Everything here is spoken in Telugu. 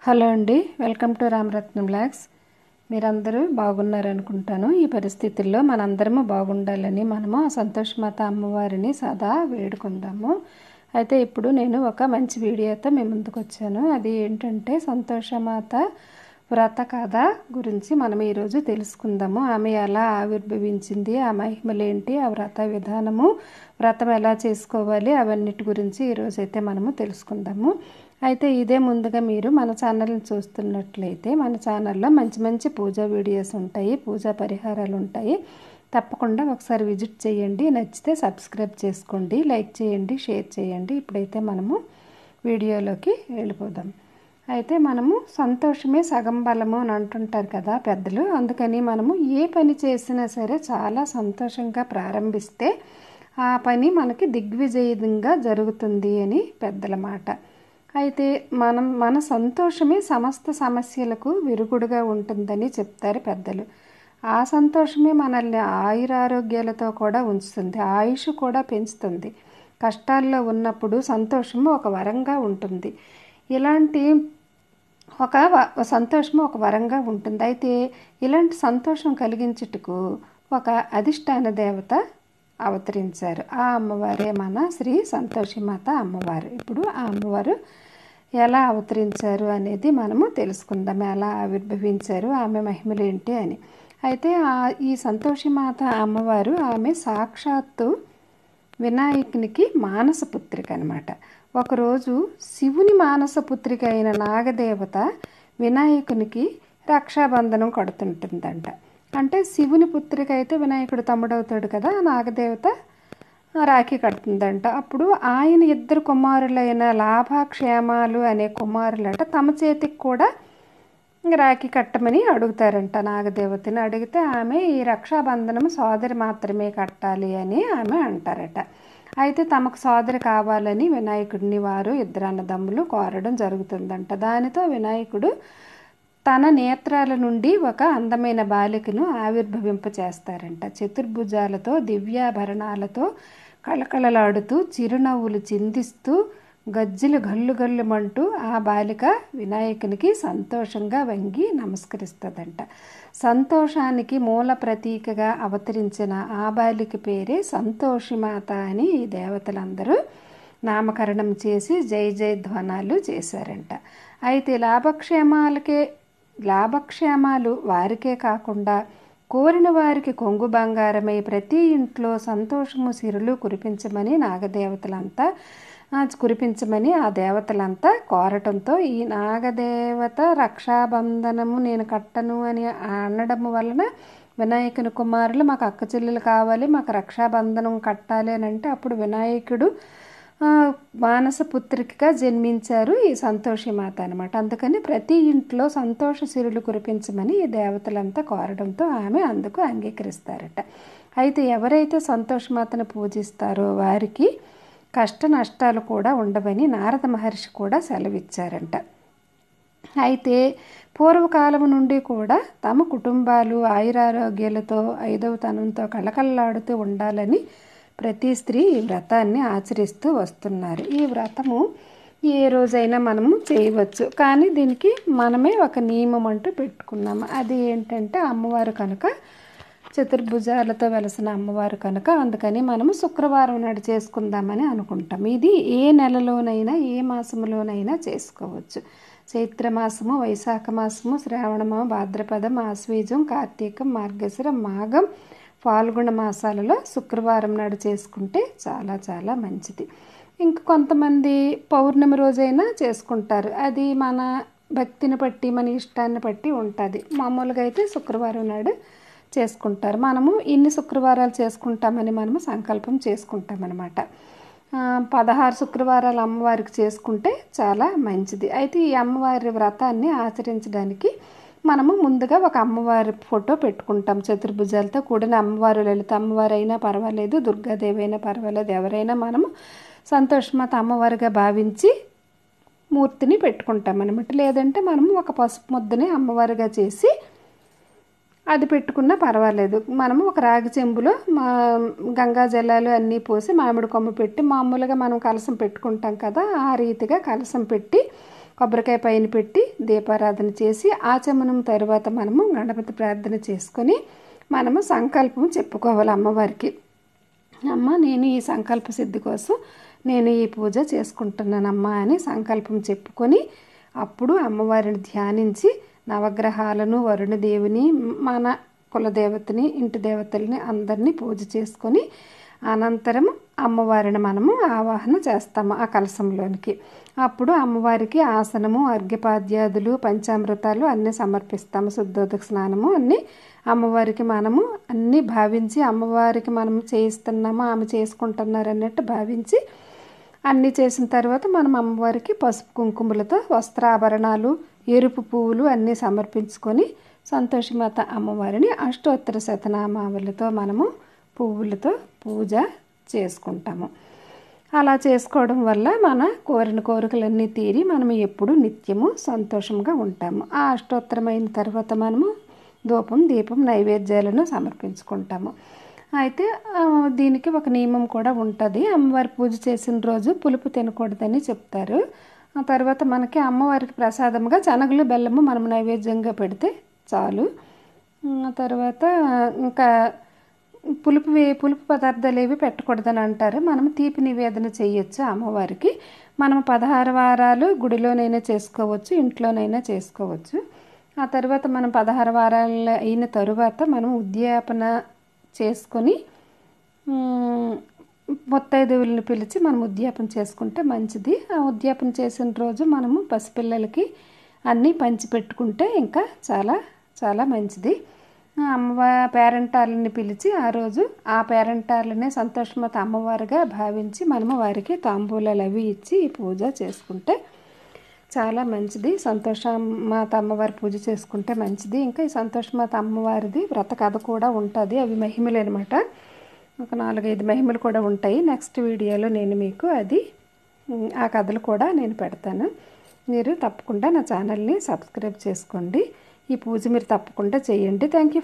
హలో అండి, వెల్కమ్ టు రామరత్నం బ్లాగ్స్. మీరందరూ బాగున్నారనుకుంటాను. ఈ పరిస్థితుల్లో మనందరము బాగుండాలని మనము ఆ సంతోషమాత అమ్మవారిని సదా వేడుకుందాము. అయితే ఇప్పుడు నేను ఒక మంచి వీడియోతో మీ ముందుకు వచ్చాను. అది ఏంటంటే సంతోషమాత వ్రత కథ గురించి మనం ఈరోజు తెలుసుకుందాము. ఆమె ఎలా ఆవిర్భవించింది, ఆ మహిమలేంటి, ఆ వ్రత విధానము, వ్రతం ఎలా చేసుకోవాలి, అవన్నిటి గురించి ఈరోజు అయితే మనము తెలుసుకుందాము. అయితే ఇదే ముందుగా మీరు మన ఛానల్ని చూస్తున్నట్లయితే మన ఛానల్లో మంచి మంచి పూజా వీడియోస్ ఉంటాయి, పూజా పరిహారాలు ఉంటాయి. తప్పకుండా ఒకసారి విజిట్ చేయండి. నచ్చితే సబ్స్క్రైబ్ చేసుకోండి, లైక్ చేయండి, షేర్ చేయండి. ఇప్పుడైతే మనము వీడియోలోకి వెళ్ళిపోదాం. అయితే మనము సంతోషమే సగం బలము అని అంటుంటారు కదా పెద్దలు. అందుకని మనము ఏ పని చేసినా సరే చాలా సంతోషంగా ప్రారంభిస్తే ఆ పని మనకి దిగ్విజయంగా జరుగుతుంది అని పెద్దల మాట. అయితే మన సంతోషమే సమస్త సమస్యలకు విరుగుడుగా ఉంటుందని చెప్తారు పెద్దలు. ఆ సంతోషమే మనల్ని ఆయురారోగ్యాలతో కూడా ఉంచుతుంది, ఆయుష్ కూడా పెంచుతుంది. కష్టాల్లో ఉన్నప్పుడు సంతోషము ఒక వరంగా ఉంటుంది. ఇలాంటి సంతోషము ఒక వరంగా ఉంటుంది. అయితే ఇలాంటి సంతోషం కలిగించుటకు ఒక అధిష్టాన దేవత అవతరించారు. ఆ అమ్మవారే మన శ్రీ సంతోషిమాత అమ్మవారు. ఇప్పుడు ఆ అమ్మవారు ఎలా అవతరించారు అనేది మనము తెలుసుకుందాం. ఎలా ఆవిర్భవించారు, ఆమె మహిమలు ఏంటి అని. అయితే ఈ సంతోషిమాత అమ్మవారు ఆమె సాక్షాత్తు వినాయకునికి మానసపుత్రిక అనమాట. ఒకరోజు శివుని మానసపుత్రిక అయిన నాగదేవత వినాయకునికి రక్షాబంధనం కడుతుంటుందంట. అంటే శివుని పుత్రిక అయితే వినాయకుడు తమ్ముడవుతాడు కదా, నాగదేవత రాఖీ కడుతుందంట. అప్పుడు ఆయన ఇద్దరు కుమారులైన లాభాక్షేమాలు అనే కుమారులంట తమ చేతికి కూడా రాఖీ కట్టమని అడుగుతారంట నాగదేవతని. అడిగితే ఆమె ఈ రక్షాబంధనం సోదరి మాత్రమే కట్టాలి అని ఆమె అంటారట. అయితే తమకు సోదరి కావాలని వినాయకుడిని వారు ఇద్దరు అన్నదమ్ములు కోరడం జరుగుతుందంట. దానితో వినాయకుడు తన నేత్రాల నుండి ఒక అందమైన బాలికను ఆవిర్భవింపచేస్తారంట. చతుర్భుజాలతో, దివ్యాభరణాలతో కళకళలాడుతూ, చిరునవ్వులు చిందిస్తూ, గజ్జెలు గల్లు గల్లుమంటూ ఆ బాలిక వినాయకునికి సంతోషంగా వంగి నమస్కరిస్తుందంట. సంతోషానికి మూల ప్రతీకగా అవతరించిన ఆ బాలిక పేరే సంతోషిమాత అని ఈ దేవతలందరూ నామకరణం చేసి జై జయ ధ్వనాలు చేశారంట. అయితే లాభక్షేమాలు వారికే కాకుండా కోరిన వారికి కొంగు బంగారమై ప్రతి ఇంట్లో సంతోషము సిరులు కురిపించమని ఆ దేవతలంతా కోరటంతో ఈ నాగదేవత రక్షాబంధనము నేను కట్టను అని అనడం వలన వినాయకుని కుమారులు మాకు అక్క చెల్లెలు కావాలి, మాకు రక్షాబంధనం కట్టాలి అని అంటే అప్పుడు వినాయకుడు మానసపుత్రికగా జన్మించారు ఈ సంతోషిమాత అనమాట. అందుకని ప్రతి ఇంట్లో సంతోష సిరులు కురిపించమని ఈ దేవతలంతా కోరడంతో ఆమె అందుకు అంగీకరిస్తారట. అయితే ఎవరైతే సంతోషమాతను పూజిస్తారో వారికి కష్ట నష్టాలు కూడా ఉండవని నారద మహర్షి కూడా సెలవిచ్చారంట. అయితే పూర్వకాలం నుండి కూడా తమ కుటుంబాలు ఆయురారోగ్యాలతో ఐదవతనంతో కళకళలాడుతూ ఉండాలని ప్రతి స్త్రీ ఈ వ్రతాన్ని ఆచరిస్తూ వస్తున్నారు. ఈ వ్రతము ఏ రోజైనా మనము చేయవచ్చు, కానీ దీనికి మనమే ఒక నియమం అంటూ పెట్టుకున్నాము. అది ఏంటంటే అమ్మవారు కనుక చతుర్భుజాలతో వెలసిన అమ్మవారు కనుక అందుకని మనము శుక్రవారం నాడు చేసుకుందామని అనుకుంటాం. ఇది ఏ నెలలోనైనా ఏ మాసంలోనైనా చేసుకోవచ్చు. చైత్రమాసము, వైశాఖ మాసము, శ్రావణము, భాద్రపదం, ఆశ్వీజం, కార్తీకం, మార్గశిరం, మాఘం, ఫాల్గుణ మాసాలలో శుక్రవారం నాడు చేసుకుంటే చాలా చాలా మంచిది. ఇంక కొంతమంది పౌర్ణమి రోజైనా చేసుకుంటారు. అది మన భక్తిని బట్టి మన ఇష్టాన్ని బట్టి ఉంటుంది. మామూలుగా అయితే శుక్రవారం నాడు చేసుకుంటారు. మనము ఇన్ని శుక్రవారాలు చేసుకుంటామని మనము సంకల్పం చేసుకుంటామన్నమాట. 16 శుక్రవారాలు అమ్మవారికి చేసుకుంటే చాలా మంచిది. అయితే ఈ అమ్మవారి వ్రతాన్ని ఆచరించడానికి మనము ముందుగా ఒక అమ్మవారి ఫోటో పెట్టుకుంటాం. చతుర్భుజాలతో కూడిన అమ్మవారు, లలిత అమ్మవారు అయినా పర్వాలేదు, దుర్గాదేవి అయినా పర్వాలేదు, ఎవరైనా మనము సంతోషమాత అమ్మవారిగా భావించి మూర్తిని పెట్టుకుంటాం అనమాట. లేదంటే మనము ఒక పసుపు ముద్దని అమ్మవారిగా చేసి అది పెట్టుకున్నా పర్వాలేదు. మనము ఒక రాగి చెంబులో గంగా జలాలు అన్నీ పోసి మామిడి కొమ్మ పెట్టి మామూలుగా మనం కలసం పెట్టుకుంటాం కదా, ఆ రీతిగా కలసం పెట్టి కొబ్బరికాయ పైన పెట్టి దీపారాధన చేసి ఆచమనం తర్వాత మనము గణపతి ప్రార్థన చేసుకొని మనము సంకల్పం చెప్పుకోవాలి అమ్మవారికి. అమ్మ, నేను ఈ సంకల్ప సిద్ధి కోసం నేను ఈ పూజ చేసుకుంటున్నానమ్మా అని సంకల్పం చెప్పుకొని అప్పుడు అమ్మవారిని ధ్యానించి నవగ్రహాలను, వరుణదేవిని, మన కులదేవతని, ఇంటి దేవతల్ని అందరినీ పూజ చేసుకొని అనంతరం అమ్మవారిని మనము ఆవాహన చేస్తాము ఆ కలశంలోనికి. అప్పుడు అమ్మవారికి ఆసనము, అర్ఘ్యపాద్యాదులు, పంచామృతాలు అన్నీ సమర్పిస్తాము. శుద్ధోదక స్నానము అన్నీ అమ్మవారికి మనము అన్నీ భావించి అమ్మవారికి మనము చేయిస్తున్నాము, ఆమె చేసుకుంటున్నారు అన్నట్టు భావించి అన్నీ చేసిన తర్వాత మనం అమ్మవారికి పసుపు కుంకుమలతో వస్త్రాభరణాలు, ఎరుపు పువ్వులు అన్నీ సమర్పించుకొని సంతోషమాత అమ్మవారిని అష్టోత్తర శతనామావళితో మనము పువ్వులతో పూజ చేసుకుంటాము. అలా చేసుకోవడం వల్ల మన కోరిన కోరికలన్నీ తీరి మనము ఎప్పుడు నిత్యము సంతోషంగా ఉంటాము. ఆ అష్టోత్తరమైన తర్వాత మనము ధూపం, దీపం, నైవేద్యాలను సమర్పించుకుంటాము. అయితే దీనికి ఒక నియమం కూడా ఉంటుంది. అమ్మవారి పూజ చేసిన రోజు పులుపు తినకూడదని చెప్తారు. ఆ తర్వాత మనకి అమ్మవారికి ప్రసాదంగా శనగలు, బెల్లము మనం నైవేద్యంగా పెడితే చాలు. తర్వాత ఇంకా పులుపు పదార్థాలు ఏవి పెట్టకూడదని అంటారు. మనం తీపి నివేదన చేయొచ్చు అమ్మవారికి. మనం 16 వారాలు గుడిలోనైనా చేసుకోవచ్చు, ఇంట్లోనైనా చేసుకోవచ్చు. ఆ తర్వాత మనం 16 వారాలు అయిన తరువాత మనం ఉద్యాపన చేసుకొని ముత్తైదువులను పిలిచి మనం ఉద్యాపన చేసుకుంటే మంచిది. ఆ ఉద్యాపన చేసిన రోజు మనము పసిపిల్లలకి అన్నీ పంచిపెట్టుకుంటే ఇంకా చాలా చాలా మంచిది. పేరెంటాలని పిలిచి ఆ రోజు ఆ పేరెంటాలనే సంతోషమాత అమ్మవారుగా భావించి మనము వారికి తాంబూలాలు అవి ఇచ్చి ఈ పూజ చేసుకుంటే చాలా మంచిది. సంతోషమాత అమ్మవారి పూజ చేసుకుంటే మంచిది. ఇంకా ఈ సంతోషమాత అమ్మవారిది వ్రత కథ కూడా ఉంటుంది. అవి మహిమలు అనమాట. ఒక 4-5 మహిమలు కూడా ఉంటాయి. నెక్స్ట్ వీడియోలో నేను మీకు ఆ కథలు కూడా నేను పెడతాను. మీరు తప్పకుండా నా ఛానల్ని సబ్స్క్రైబ్ చేసుకోండి. ఈ పూజ మీరు తప్పకుండా చేయండి. Thank you.